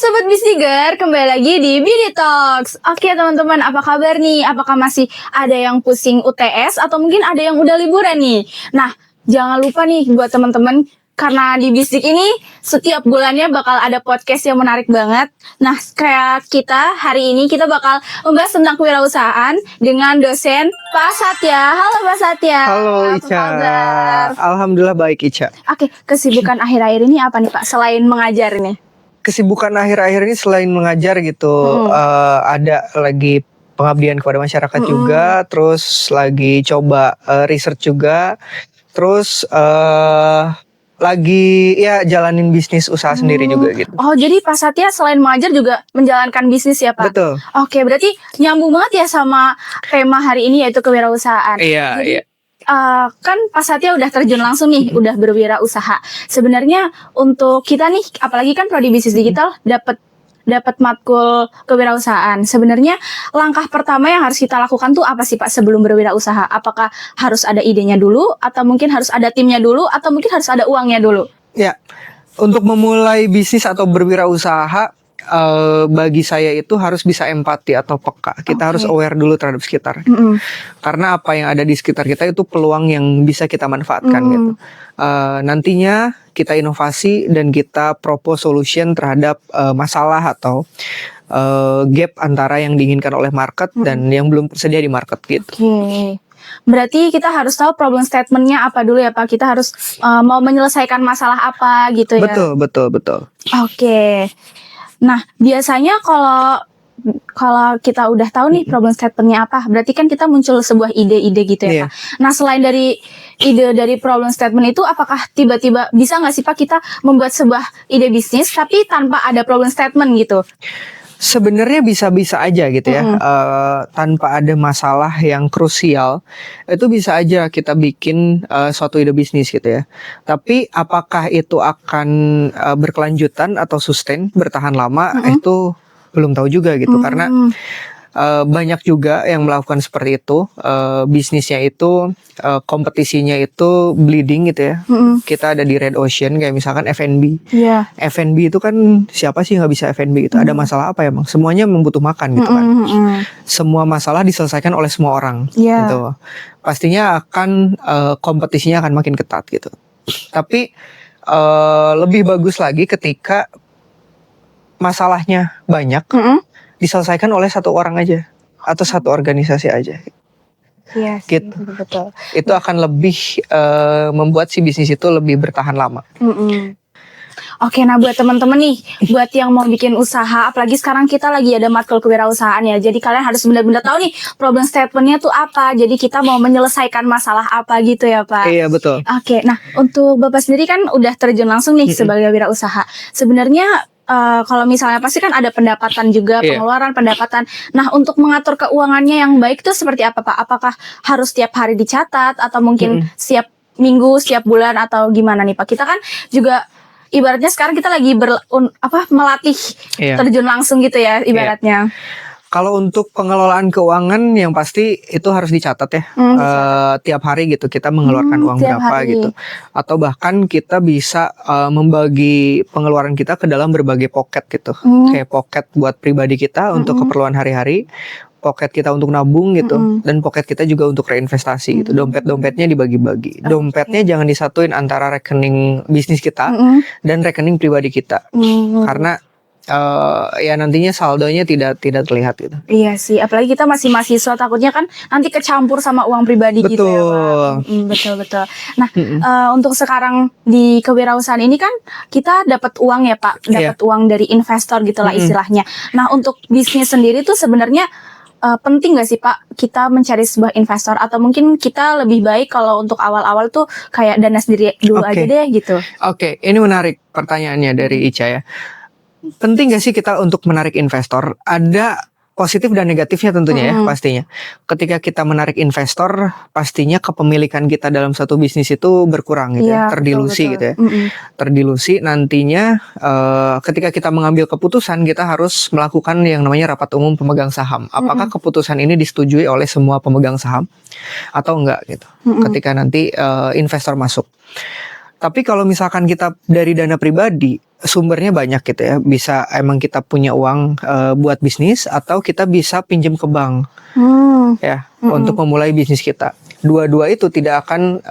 Sobat Bisniger, kembali lagi di BD Talks. Oke teman-teman, apa kabar nih? Apakah masih ada yang pusing UTS atau mungkin ada yang udah liburan nih? Nah, jangan lupa nih buat teman-teman, karena di Bisnik ini setiap bulannya bakal ada podcast yang menarik banget. Nah, kayak kita hari ini kita bakal membahas tentang kewirausahaan dengan dosen Pak Satya. Halo Pak Satya. Halo Apa Ica. kabar? Alhamdulillah baik Ica. Oke, kesibukan akhir-akhir ini apa nih Pak selain mengajar nih? Kesibukan akhir-akhir ini selain mengajar gitu, ada lagi pengabdian kepada masyarakat juga, terus lagi coba research juga, terus lagi ya jalanin bisnis usaha sendiri juga gitu. Oh, jadi Pak Satya selain mengajar juga menjalankan bisnis ya Pak? Betul. Oke, berarti nyambung banget ya sama tema hari ini yaitu kewirausahaan. Iya, Jadi, iya. kan Pak Satya udah terjun langsung nih, udah berwirausaha. Sebenarnya untuk kita nih, apalagi kan prodi bisnis digital dapat matkul kewirausahaan. Sebenarnya langkah pertama yang harus kita lakukan tuh apa sih Pak sebelum berwirausaha? Apakah harus ada idenya dulu, atau mungkin harus ada timnya dulu, atau mungkin harus ada uangnya dulu? Ya, untuk memulai bisnis atau berwirausaha, bagi saya itu harus bisa empati atau peka. Kita harus aware dulu terhadap sekitar. Karena apa yang ada di sekitar kita itu peluang yang bisa kita manfaatkan gitu. Nantinya kita inovasi dan kita propose solution terhadap masalah atau gap antara yang diinginkan oleh market dan yang belum tersedia di market gitu. Oke. Berarti kita harus tahu problem statementnya apa dulu ya Pak. Kita harus mau menyelesaikan masalah apa gitu ya. Betul. Oke. Nah, biasanya kalau kita udah tahu nih problem statementnya apa, berarti kan kita muncul sebuah ide-ide gitu ya Pak. Nah, selain dari ide dari problem statement itu, apakah tiba-tiba bisa nggak sih Pak kita membuat sebuah ide bisnis tapi tanpa ada problem statement gitu? Sebenarnya bisa-bisa aja gitu ya, tanpa ada masalah yang krusial, itu bisa aja kita bikin suatu ide bisnis gitu ya. Tapi apakah itu akan berkelanjutan atau sustain, bertahan lama, itu belum tahu juga gitu. Karena banyak juga yang melakukan seperti itu, bisnisnya itu, kompetisinya itu bleeding gitu ya. Kita ada di red ocean kayak misalkan F&B. F&B itu kan siapa sih nggak bisa F&B gitu? Ada masalah apa ya bang? Semuanya membutuh makan gitu kan. Semua masalah diselesaikan oleh semua orang gitu. Pastinya akan kompetisinya akan makin ketat gitu. Tapi lebih bagus lagi ketika masalahnya banyak, diselesaikan oleh satu orang aja atau satu organisasi aja. Iya, gitu. Betul. Itu akan lebih membuat si bisnis itu lebih bertahan lama. Oke, nah buat teman-teman nih, buat yang mau bikin usaha, apalagi sekarang kita lagi ada matkul kewirausahaan ya. Jadi kalian harus benar-benar tahu nih problem statementnya tuh apa. Jadi kita mau menyelesaikan masalah apa gitu ya Pak. Iya betul. Oke, nah untuk Bapak sendiri kan udah terjun langsung nih sebagai wirausaha. Sebenarnya kalau misalnya pasti kan ada pendapatan juga, pengeluaran, pendapatan. Nah, untuk mengatur keuangannya yang baik tuh seperti apa Pak? Apakah harus tiap hari dicatat atau mungkin setiap minggu, setiap bulan atau gimana nih Pak? Kita kan juga ibaratnya sekarang kita lagi melatih terjun langsung gitu ya ibaratnya. Kalau untuk pengelolaan keuangan yang pasti itu harus dicatat ya, tiap hari gitu kita mengeluarkan uang berapa gitu, atau bahkan kita bisa membagi pengeluaran kita ke dalam berbagai pocket gitu, kayak pocket buat pribadi kita untuk keperluan hari-hari, pocket kita untuk nabung gitu, dan pocket kita juga untuk reinvestasi gitu. Dompet-dompetnya dibagi-bagi. Dompetnya jangan disatuin antara rekening bisnis kita dan rekening pribadi kita, karena ya nantinya saldonya tidak terlihat gitu. Iya sih, apalagi kita masih mahasiswa, takutnya kan nanti kecampur sama uang pribadi gitu ya Pak. Betul. Nah, untuk sekarang di kewirausahaan ini kan kita dapat uang ya Pak, dapat uang dari investor gitulah istilahnya. Nah, untuk bisnis sendiri tuh sebenarnya penting gak sih Pak kita mencari sebuah investor, atau mungkin kita lebih baik kalau untuk awal-awal tuh kayak dana sendiri dulu aja deh gitu? Oke, ini menarik pertanyaannya dari Ica ya. Penting gak sih kita untuk menarik investor? Ada positif dan negatifnya tentunya ya pastinya. Ketika kita menarik investor, pastinya kepemilikan kita dalam satu bisnis itu berkurang gitu ya, terdilusi gitu ya. Terdilusi nantinya ketika kita mengambil keputusan, kita harus melakukan yang namanya rapat umum pemegang saham. Apakah keputusan ini disetujui oleh semua pemegang saham atau enggak gitu. Ketika nanti investor masuk. Tapi kalau misalkan kita dari dana pribadi, sumbernya banyak gitu ya. Bisa emang kita punya uang buat bisnis, atau kita bisa pinjam ke bank ya untuk memulai bisnis kita. Dua-dua itu tidak akan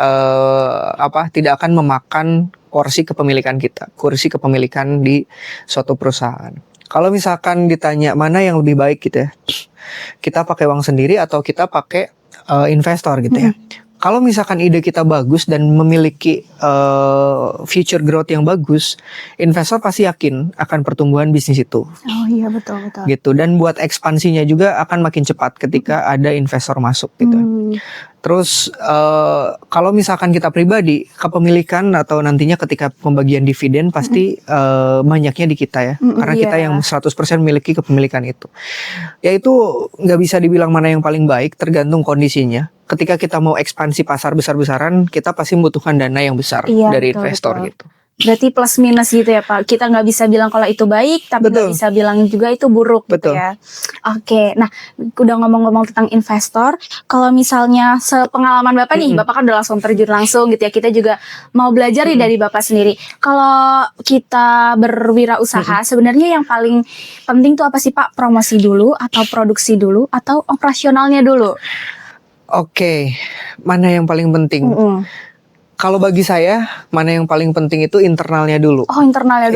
tidak akan memakan kursi kepemilikan kita, kursi kepemilikan di suatu perusahaan. Kalau misalkan ditanya mana yang lebih baik gitu ya, kita pakai uang sendiri atau kita pakai investor gitu ya. Kalau misalkan ide kita bagus dan memiliki future growth yang bagus, investor pasti yakin akan pertumbuhan bisnis itu. Oh iya, betul. Gitu, dan buat ekspansinya juga akan makin cepat ketika ada investor masuk gitu. Terus kalau misalkan kita pribadi, kepemilikan atau nantinya ketika pembagian dividen pasti banyaknya di kita ya. Karena kita yang 100% memiliki kepemilikan itu. Ya itu nggak bisa dibilang mana yang paling baik, tergantung kondisinya. Ketika kita mau ekspansi pasar besar-besaran, kita pasti membutuhkan dana yang besar dari investor gitu. Berarti plus minus gitu ya Pak. Kita nggak bisa bilang kalau itu baik, tapi nggak bisa bilang juga itu buruk gitu ya. Oke, nah udah ngomong-ngomong tentang investor, kalau misalnya sepengalaman Bapak nih, Bapak kan udah langsung terjun langsung gitu ya. Kita juga mau belajar nih dari Bapak sendiri. Kalau kita berwirausaha, sebenarnya yang paling penting tuh apa sih Pak? Promosi dulu, atau produksi dulu, atau operasionalnya dulu? Oke, mana yang paling penting? Kalau bagi saya, mana yang paling penting itu internalnya dulu. Oh, internalnya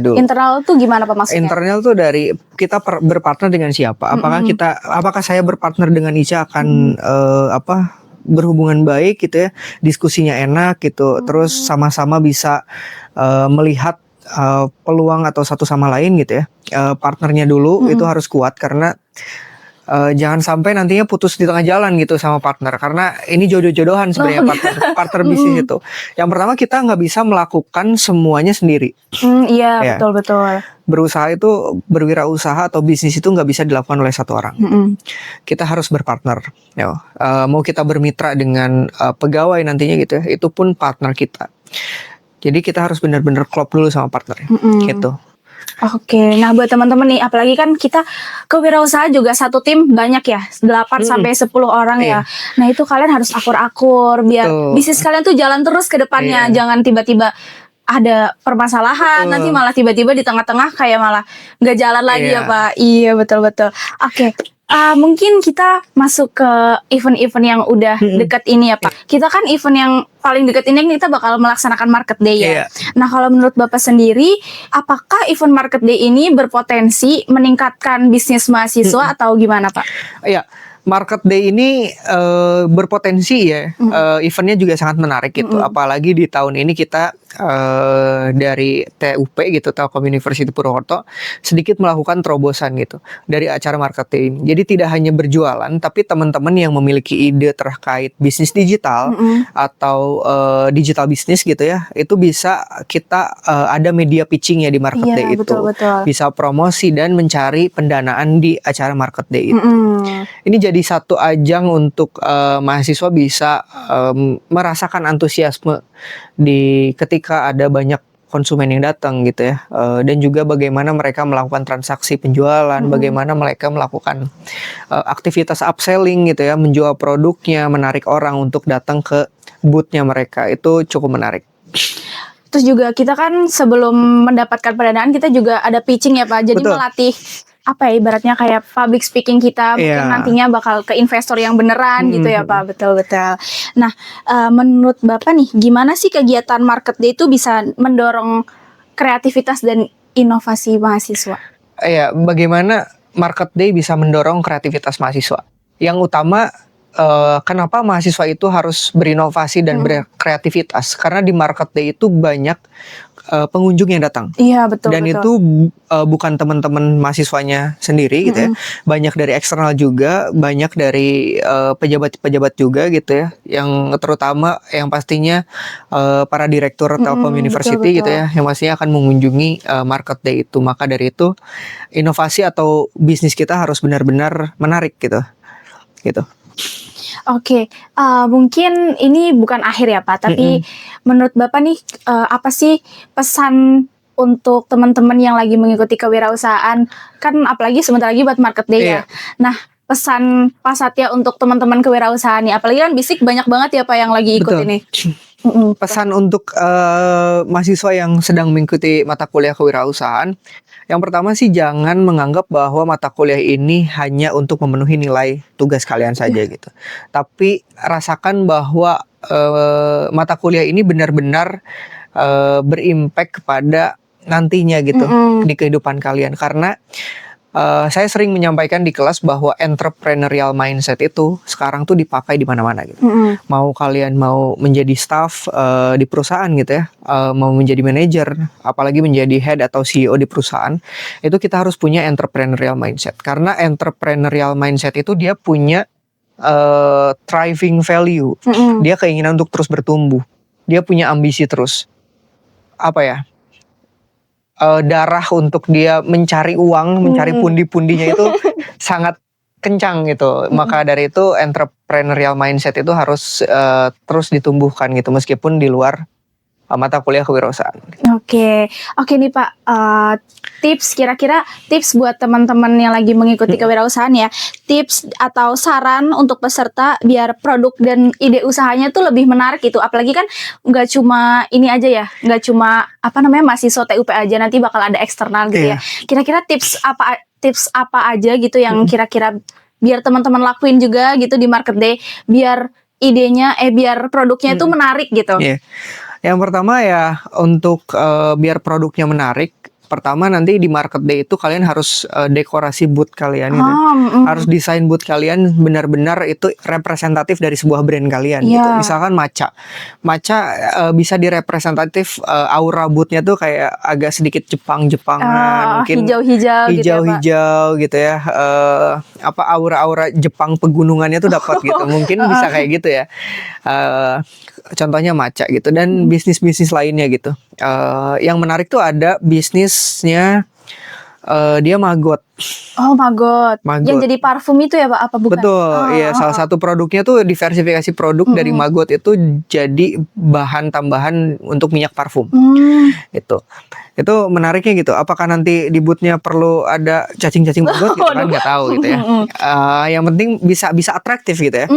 dulu. Internal tuh gimana Pak maksudnya? Internal tuh dari kita berpartner dengan siapa? Apakah saya berpartner dengan Ica akan berhubungan baik gitu ya, diskusinya enak gitu, terus sama-sama bisa melihat peluang atau satu sama lain gitu ya. Partnernya dulu itu harus kuat, karena jangan sampai nantinya putus di tengah jalan gitu sama partner, karena ini jodoh-jodohan sebenarnya partner bisnis itu. Yang pertama, kita nggak bisa melakukan semuanya sendiri. Iya, betul. Berusaha itu, berwirausaha atau bisnis itu nggak bisa dilakukan oleh satu orang. Kita harus berpartner. Ya. Mau kita bermitra dengan pegawai nantinya gitu ya, itu pun partner kita. Jadi kita harus benar-benar klop dulu sama partnernya, gitu. Oke, nah buat teman-teman nih, apalagi kan kita kewirausahaan juga satu tim banyak ya, 8 sampai 10 orang ya. Nah itu kalian harus akur-akur biar bisnis kalian tuh jalan terus ke depannya. Jangan tiba-tiba ada permasalahan, nanti malah tiba-tiba di tengah-tengah kayak malah nggak jalan lagi ya Pak. Iya, betul. Oke. Mungkin kita masuk ke event-event yang udah dekat ini ya Pak. Kita kan event yang paling dekat ini kita bakal melaksanakan Market Day ya. Nah kalau menurut Bapak sendiri, apakah event Market Day ini berpotensi meningkatkan bisnis mahasiswa atau gimana Pak? Iya. Market Day ini berpotensi ya, eventnya juga sangat menarik gitu. Apalagi di tahun ini kita dari TUP gitu, Telkom University Purwokerto, sedikit melakukan terobosan gitu dari acara Market Day ini. Jadi tidak hanya berjualan, tapi teman-teman yang memiliki ide terkait bisnis digital atau digital bisnis gitu ya, itu bisa kita ada media pitching ya di Market Day itu. Betul. Bisa promosi dan mencari pendanaan di acara Market Day itu. Ini jadi satu ajang untuk mahasiswa bisa merasakan antusiasme ketika ada banyak konsumen yang datang gitu ya, dan juga bagaimana mereka melakukan transaksi penjualan, bagaimana mereka melakukan aktivitas upselling gitu ya, menjual produknya, menarik orang untuk datang ke boothnya mereka, itu cukup menarik. Terus juga kita kan sebelum mendapatkan pendanaan kita juga ada pitching ya Pak, jadi melatih apa ya, ibaratnya kayak public speaking kita mungkin nantinya bakal ke investor yang beneran gitu ya Pak. Betul. Nah menurut Bapak nih, gimana sih kegiatan Market Day itu bisa mendorong kreativitas dan inovasi mahasiswa? Iya, bagaimana Market Day bisa mendorong kreativitas mahasiswa? Yang utama, kenapa mahasiswa itu harus berinovasi dan berkreativitas? Karena di Market Day itu banyak pengunjung yang datang. Iya, betul. Dan itu bukan teman-teman mahasiswanya sendiri gitu ya. Banyak dari eksternal juga, banyak dari pejabat-pejabat juga gitu ya. Yang terutama yang pastinya para direktur Telkom University gitu ya, yang pastinya akan mengunjungi Market Day itu. Maka dari itu inovasi atau bisnis kita harus benar-benar menarik gitu. Oke, mungkin ini bukan akhir ya Pak, tapi menurut Bapak nih apa sih pesan untuk teman-teman yang lagi mengikuti kewirausahaan, kan apalagi sebentar lagi buat Market Day ya. Nah, pesan Pak Satya untuk teman-teman kewirausahaan nih, apalagi kan Bisik banyak banget ya Pak yang lagi ikut ini. Pesan untuk mahasiswa yang sedang mengikuti mata kuliah kewirausahaan, yang pertama sih jangan menganggap bahwa mata kuliah ini hanya untuk memenuhi nilai tugas kalian saja gitu. Tapi rasakan bahwa mata kuliah ini benar-benar berimpact kepada nantinya gitu di kehidupan kalian. Karena saya sering menyampaikan di kelas bahwa entrepreneurial mindset itu sekarang tuh dipakai di mana-mana gitu. Mau kalian mau menjadi staff di perusahaan gitu ya, mau menjadi manajer, apalagi menjadi head atau CEO di perusahaan, itu kita harus punya entrepreneurial mindset. Karena entrepreneurial mindset itu dia punya thriving value, dia keinginan untuk terus bertumbuh, dia punya ambisi terus, apa ya? Darah untuk dia mencari uang, mencari pundi-pundinya itu sangat kencang gitu. Maka dari itu entrepreneurial mindset itu harus terus ditumbuhkan gitu, meskipun di luar mata kuliah kewirausahaan. Oke nih Pak, tips kira-kira tips buat teman-teman yang lagi mengikuti kewirausahaan ya, tips atau saran untuk peserta biar produk dan ide usahanya tuh lebih menarik gitu. Apalagi kan nggak cuma ini aja ya, nggak cuma mahasiswa TUP aja, nanti bakal ada eksternal gitu ya. Kira-kira tips apa aja gitu yang kira-kira biar teman-teman lakuin juga gitu di Market Day, biar idenya biar produknya tuh menarik gitu. Yang pertama ya untuk biar produknya menarik, pertama nanti di Market Day itu kalian harus dekorasi booth kalian gitu. Harus desain booth kalian benar-benar itu representatif dari sebuah brand kalian gitu. Misalkan matcha bisa direpresentatif aura boothnya tuh kayak agak sedikit Jepang-Jepangan, mungkin hijau-hijau gitu ya. Aura-aura Jepang pegunungannya tuh dapat gitu. Mungkin bisa kayak gitu ya. Contohnya matcha gitu, dan bisnis-bisnis lainnya gitu. Yang menarik tuh ada bisnisnya dia Maggot. Maggot. Yang jadi parfum itu ya Pak, apa bukan? Betul, iya, salah satu produknya tuh diversifikasi produk dari Maggot itu jadi bahan tambahan untuk minyak parfum. Itu menariknya gitu. Apakah nanti di boothnya perlu ada cacing-cacing Maggot gitu kan, nggak tahu gitu ya. Yang penting bisa atraktif gitu ya.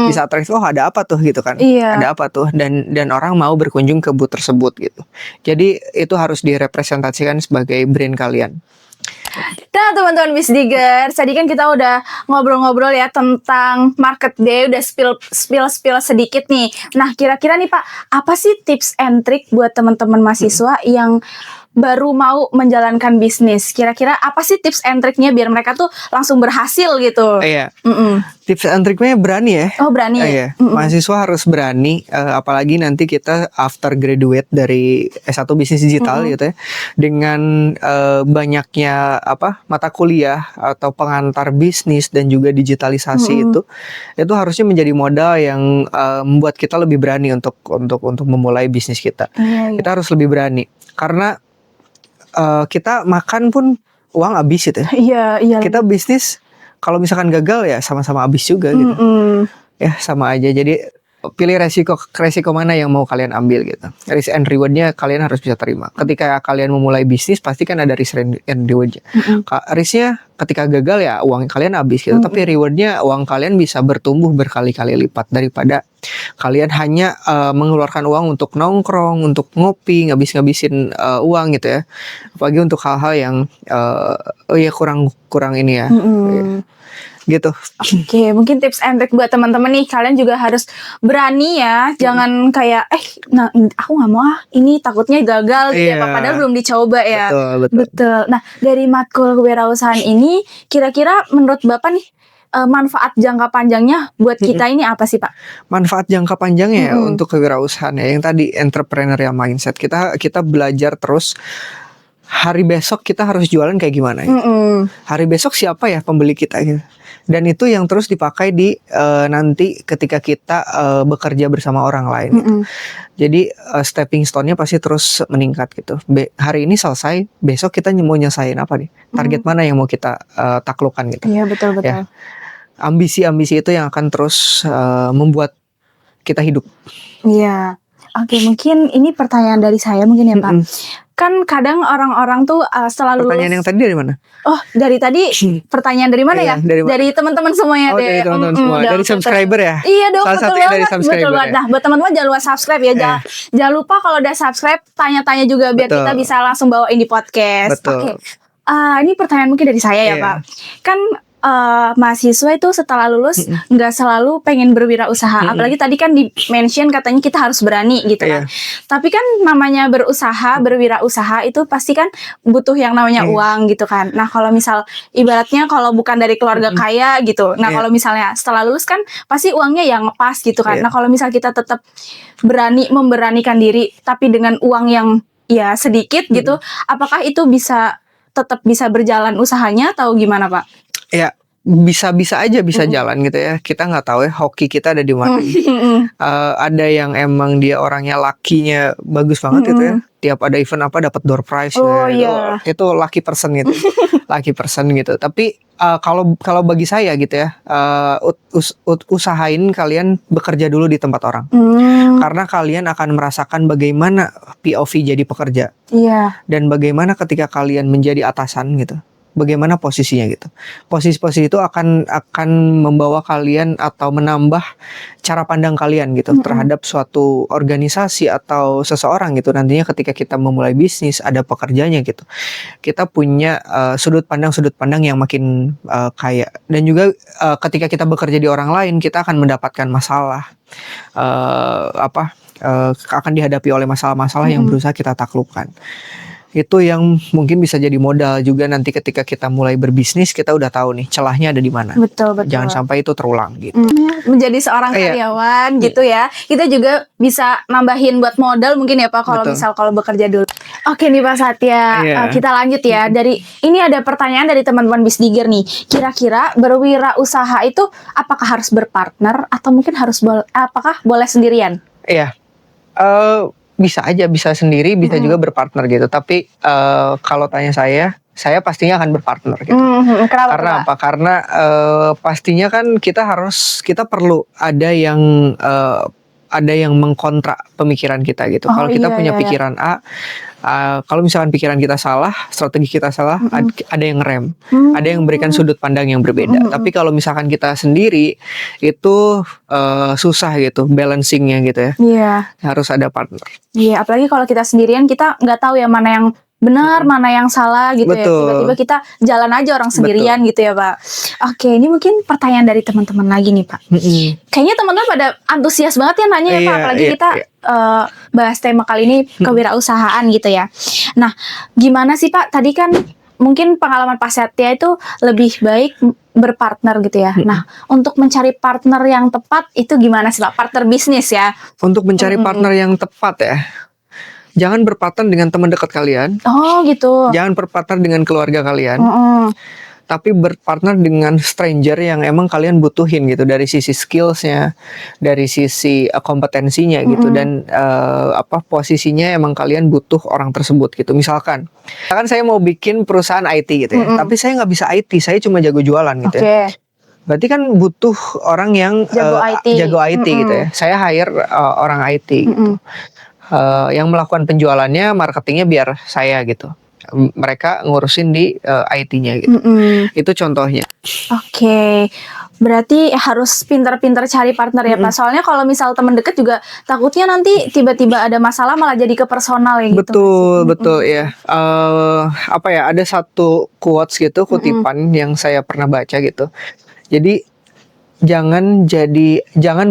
Bisa atraktif, ada apa tuh gitu kan. Ada apa tuh, dan orang mau berkunjung ke booth tersebut gitu. Jadi itu harus direpresentasikan sebagai brand kalian. Nah teman-teman Bisdigers, tadi kan kita udah ngobrol-ngobrol ya tentang Market Day, udah spill sedikit nih. Nah kira-kira nih Pak, apa sih tips and trick buat teman-teman mahasiswa yang baru mau menjalankan bisnis? Kira-kira apa sih tips and tricknya biar mereka tuh langsung berhasil gitu? Tips and tricknya berani ya. Berani. Mahasiswa harus berani, apalagi nanti kita after graduate dari S1 bisnis digital gitu ya, dengan banyaknya mata kuliah atau pengantar bisnis dan juga digitalisasi itu harusnya menjadi modal yang membuat kita lebih berani untuk memulai bisnis kita. Kita harus lebih berani karena kita makan pun uang habis gitu ya. Kita bisnis kalau misalkan gagal ya sama-sama habis juga gitu. Ya sama aja. Jadi pilih resiko mana yang mau kalian ambil gitu. Risk and rewardnya kalian harus bisa terima. Ketika kalian memulai bisnis pasti kan ada risk and rewardnya. Risknya ketika gagal ya uang kalian habis gitu. Tapi rewardnya uang kalian bisa bertumbuh berkali-kali lipat daripada kalian hanya mengeluarkan uang untuk nongkrong, untuk ngopi, ngabisin uang gitu ya. Apalagi untuk hal-hal yang kurang ini ya. Gitu. Oke, mungkin tips and trick buat teman-teman nih, kalian juga harus berani ya, jangan kayak aku nggak mau ini takutnya gagal gitu ya, padahal belum dicoba ya. Betul. Nah, dari matkul kewirausahaan ini kira-kira menurut Bapak nih manfaat jangka panjangnya buat kita ini apa sih Pak? Manfaat jangka panjangnya ya untuk kewirausahaan ya, yang tadi entrepreneurial mindset, kita belajar terus. Hari besok kita harus jualan kayak gimana ya? Hari besok siapa ya pembeli kita gitu. Dan itu yang terus dipakai di nanti ketika kita bekerja bersama orang lain gitu. Jadi stepping stone-nya pasti terus meningkat gitu. Hari ini selesai, besok kita mau nyesain apa nih? Target mana yang mau kita taklukkan gitu. Iya betul. Ya. Ambisi-ambisi itu yang akan terus membuat kita hidup. Iya. Oke, mungkin ini pertanyaan dari saya mungkin ya Pak. kan kadang orang-orang tuh setelah lulus. Pertanyaan yang tadi dari mana? Oh, dari tadi pertanyaan dari mana ya? Iya, dari teman-teman semuanya Oh, deh. dari teman-teman semua. Dong, Dari subscriber ya? Iya dong, Salah betul satunya dari banget. subscriber Betul banget. ya? Nah, buat teman-teman jangan lupa subscribe ya. Jangan lupa kalau udah subscribe, tanya-tanya juga biar Betul. kita bisa langsung bawain di podcast. Betul. Oke. Ini pertanyaan mungkin dari saya ya, Iya. Pak. Kan mahasiswa itu setelah lulus nggak selalu pengen berwirausaha. Apalagi tadi kan di mention katanya kita harus berani gitu kan. Tapi kan namanya berusaha, berwirausaha itu pasti kan butuh yang namanya uang gitu kan. Nah kalau misal ibaratnya kalau bukan dari keluarga kaya gitu. Nah kalau misalnya setelah lulus kan pasti uangnya yang ngepas gitu kan. Nah kalau misal kita tetap memberanikan diri tapi dengan uang yang ya sedikit gitu, apakah itu tetap bisa berjalan usahanya atau gimana Pak? Ya bisa aja bisa jalan gitu ya. Kita nggak tahu ya hoki kita ada di mana. Ada yang emang dia orangnya lakinya bagus banget gitu ya. Tiap ada event apa dapat door prize. Itu lucky person gitu. Lucky person gitu. Tapi kalau bagi saya gitu ya, usahain kalian bekerja dulu di tempat orang. Karena kalian akan merasakan bagaimana POV jadi pekerja. Dan bagaimana ketika kalian menjadi atasan gitu. Bagaimana posisinya gitu. Posisi-posisi itu akan membawa kalian atau menambah cara pandang kalian gitu terhadap suatu organisasi atau seseorang gitu. Nantinya ketika kita memulai bisnis ada pekerjanya gitu. Kita punya sudut pandang yang makin kaya. Dan juga ketika kita bekerja di orang lain kita akan mendapatkan masalah akan dihadapi oleh masalah-masalah yang berusaha kita taklukkan. Itu yang mungkin bisa jadi modal juga nanti ketika kita mulai berbisnis kita udah tahu nih celahnya ada di mana. Betul. Jangan sampai itu terulang gitu. Menjadi seorang karyawan gitu ya. Kita juga bisa nambahin buat modal mungkin ya Pak kalau bekerja dulu. Oke nih Pak Satya, kita lanjut ya. Dari ini ada pertanyaan dari teman-teman Bisdigger nih. Kira-kira berwirausaha itu apakah harus berpartner atau mungkin apakah boleh sendirian? Iya. Bisa aja, bisa sendiri, bisa juga berpartner gitu. Tapi kalau tanya saya pastinya akan berpartner gitu. Karena apa? Karena pastinya kan kita perlu ada yang mengkontrak pemikiran kita gitu. Kalau kita punya pikiran A, kalau misalkan pikiran kita salah, strategi kita salah, ada yang ngerem, ada yang memberikan sudut pandang yang berbeda. Tapi kalau misalkan kita sendiri itu susah gitu, balancingnya gitu ya. Harus ada partner. Iya, apalagi kalau kita sendirian kita nggak tahu ya mana yang benar, mana yang salah gitu ya. Tiba-tiba kita jalan aja orang sendirian gitu ya Pak. Oke, ini mungkin pertanyaan dari teman-teman lagi nih Pak. Kayaknya teman-teman pada antusias banget ya nanya ya Pak. Apalagi kita bahas tema kali ini kewirausahaan gitu ya. Nah, gimana sih Pak? Tadi kan mungkin pengalaman Pak Satya itu lebih baik berpartner gitu ya. Nah, untuk mencari partner yang tepat itu gimana sih Pak? Partner bisnis ya. Untuk mencari partner yang tepat ya. Jangan berpartner dengan teman dekat kalian. Oh gitu. Jangan berpartner dengan keluarga kalian. Tapi berpartner dengan stranger yang emang kalian butuhin gitu. Dari sisi skillsnya, dari sisi kompetensinya gitu. Dan posisinya emang kalian butuh orang tersebut gitu. Misalkan saya mau bikin perusahaan IT gitu ya. Tapi saya nggak bisa IT, saya cuma jago jualan gitu ya. Berarti kan butuh orang yang jago IT gitu ya. Saya hire orang IT gitu. Yang melakukan penjualannya, marketingnya biar saya gitu. Mereka ngurusin di IT-nya gitu. Itu contohnya. Oke. Berarti harus pintar-pintar cari partner ya Pak. Soalnya kalau misal teman dekat juga takutnya nanti tiba-tiba ada masalah malah jadi ke personal ya gitu. Betul ya. Ada satu quotes gitu, kutipan yang saya pernah baca gitu. Jadi jangan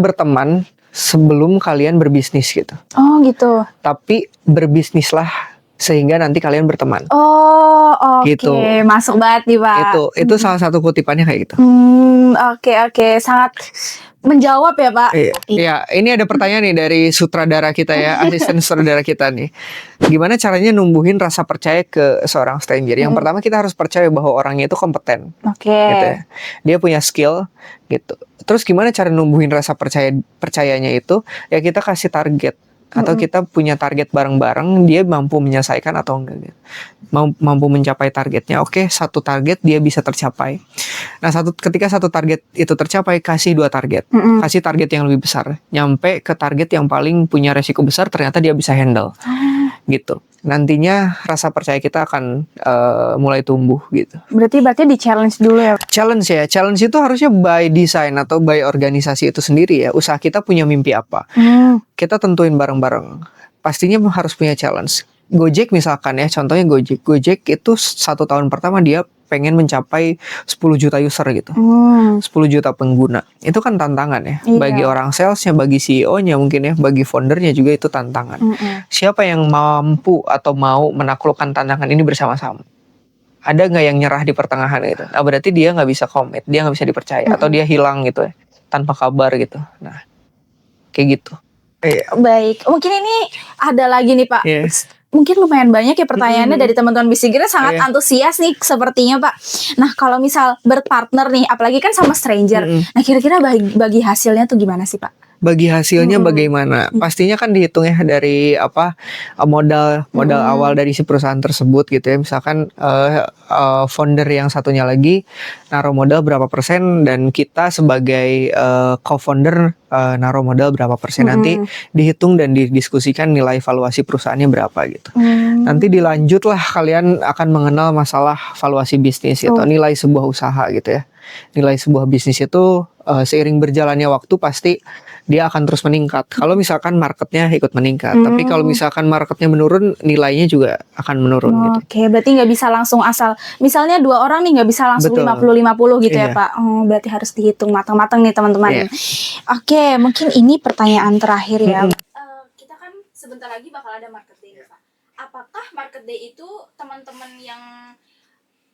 berteman sebelum kalian berbisnis gitu. Oh gitu. Tapi berbisnislah sehingga nanti kalian berteman. Oh oke. Gitu. Masuk banget nih Pak. Itu salah satu kutipannya kayak gitu. Oke. Sangat menjawab ya Pak. Iya, ini ada pertanyaan nih dari sutradara kita ya, asisten sutradara kita nih. Gimana caranya numbuhin rasa percaya ke seorang stranger? Yang pertama kita harus percaya bahwa orangnya itu kompeten. Gitu ya. Dia punya skill gitu. Terus gimana cara numbuhin rasa percayanya itu? Ya kita kasih target. Atau kita punya target bareng-bareng, dia mampu menyelesaikan atau enggak gitu. Mampu mencapai targetnya. Oke, satu target dia bisa tercapai. Nah, ketika satu target itu tercapai, kasih 2 target. Kasih target yang lebih besar. Nyampe ke target yang paling punya resiko besar, ternyata dia bisa handle. Gitu. nantinya rasa percaya kita akan mulai tumbuh gitu. Berarti di challenge dulu ya. Challenge itu harusnya by design atau by organisasi itu sendiri ya. Usaha kita punya mimpi apa, kita tentuin bareng-bareng. Pastinya harus punya challenge. Gojek misalkan ya, contohnya Gojek itu 1 tahun pertama dia pengen mencapai 10 juta user gitu, 10 juta pengguna. Itu kan tantangan ya, bagi orang salesnya, bagi CEO-nya mungkin ya, bagi foundernya juga itu tantangan. Siapa yang mampu atau mau menaklukkan tantangan ini bersama-sama? Ada nggak yang nyerah di pertengahan gitu? Nah, berarti dia nggak bisa komit, dia nggak bisa dipercaya, atau dia hilang gitu ya, tanpa kabar gitu. Nah, kayak gitu. Baik, mungkin ini ada lagi nih Pak. Mungkin lumayan banyak ya pertanyaannya dari teman-teman Bisniger, sangat antusias nih sepertinya Pak. Nah kalau misal berpartner nih, apalagi kan sama stranger, nah kira-kira bagi hasilnya tuh gimana sih Pak? Bagi hasilnya bagaimana? Pastinya kan dihitung ya dari modal awal dari si perusahaan tersebut gitu ya. Misalkan founder yang satunya lagi naruh modal berapa persen, dan kita sebagai co-founder naruh modal berapa persen. Nanti dihitung dan didiskusikan nilai valuasi perusahaannya berapa gitu. Nanti dilanjutlah kalian akan mengenal masalah valuasi bisnis gitu, nilai sebuah usaha gitu ya. Nilai sebuah bisnis itu seiring berjalannya waktu pasti dia akan terus meningkat. Kalau misalkan marketnya ikut meningkat, tapi kalau misalkan marketnya menurun, nilainya juga akan menurun. Gitu. Oke, berarti nggak bisa langsung asal. Misalnya 2 orang nih nggak bisa langsung 50-50 gitu ya Pak. Berarti harus dihitung matang-matang nih teman-teman. Oke, mungkin ini pertanyaan terakhir ya. Kita kan sebentar lagi bakal ada market day Pak. Apakah market day itu teman-teman yang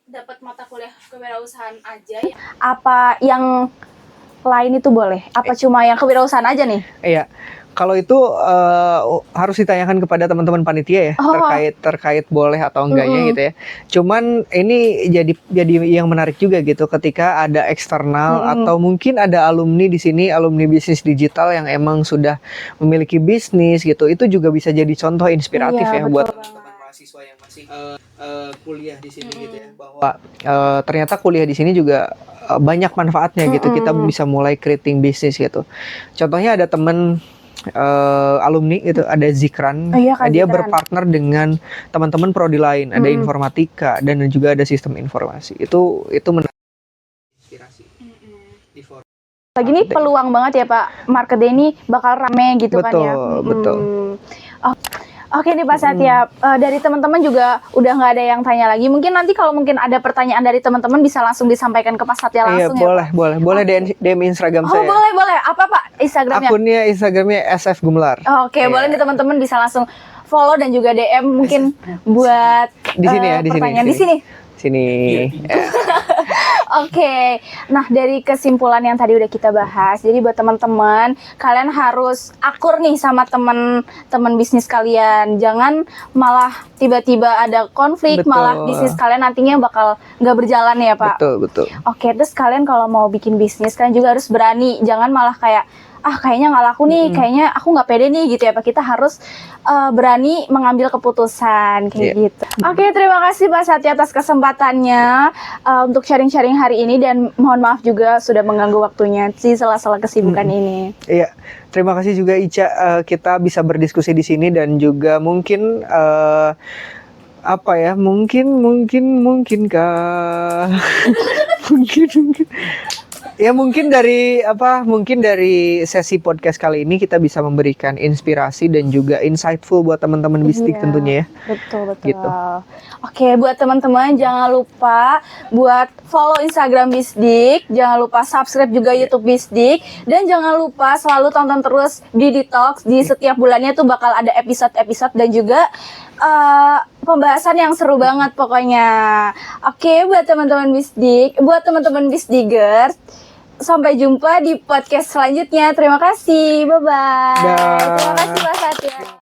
dapat mata kuliah kewirausahaan aja ya? Apa yang lain itu boleh? Apa cuma yang kewirausahaan aja nih? Iya, kalau itu harus ditanyakan kepada teman-teman panitia ya, terkait boleh atau enggaknya gitu ya. Cuman ini jadi yang menarik juga gitu ketika ada eksternal atau mungkin ada alumni di sini, alumni bisnis digital yang emang sudah memiliki bisnis gitu. Itu juga bisa jadi contoh inspiratif ya buat teman-teman mahasiswa yang masih kuliah di sini gitu ya, bahwa ternyata kuliah di sini juga banyak manfaatnya gitu. Kita bisa mulai creating bisnis gitu. Contohnya ada temen alumni gitu, ada Zikran, dia berpartner dengan teman-teman prodi lain, ada informatika dan juga ada sistem informasi. Itu menarik, inspirasi. Lagi ini peluang banget ya Pak, market day ini bakal rame gitu kan ya. Betul. Oke nih Pak Satya, dari teman-teman juga udah nggak ada yang tanya lagi. Mungkin nanti kalau mungkin ada pertanyaan dari teman-teman bisa langsung disampaikan ke Pak Satya langsung ya. Boleh DM Instagram saya. Boleh. Apa Pak Instagramnya? Instagramnya SF Gumelar. Oke, boleh nih teman-teman bisa langsung follow dan juga DM mungkin buat di sini ya, di sini. Oke, nah dari kesimpulan yang tadi udah kita bahas, jadi buat teman-teman, kalian harus akur nih sama teman bisnis kalian. Jangan malah tiba-tiba ada konflik, malah bisnis kalian nantinya bakal nggak berjalan ya Pak. Betul. Oke, terus kalian kalau mau bikin bisnis, kalian juga harus berani. Jangan malah kayak kayaknya nggak laku nih, kayaknya aku nggak pede nih gitu ya Pak. Kita harus berani mengambil keputusan kayak gitu. Oke, terima kasih Pak Satya atas kesempatannya untuk sharing-sharing hari ini, dan mohon maaf juga sudah mengganggu waktunya di sela-sela kesibukan ini. Iya, terima kasih juga Ica, kita bisa berdiskusi di sini dan juga mungkin mungkinkah ya mungkin dari sesi podcast kali ini kita bisa memberikan inspirasi dan juga insightful buat teman-teman bisnis tentunya ya. Betul. Gitu. Oke, buat teman-teman jangan lupa buat follow Instagram Bisdik, jangan lupa subscribe juga YouTube Bisdik, dan jangan lupa selalu tonton terus di Detox. Di setiap bulannya tuh bakal ada episode-episode dan juga pembahasan yang seru banget pokoknya. Oke, buat teman-teman Bisdik, buat teman-teman Bisdigers, sampai jumpa di podcast selanjutnya. Terima kasih. Bye-bye. Terima kasih Pak Satya.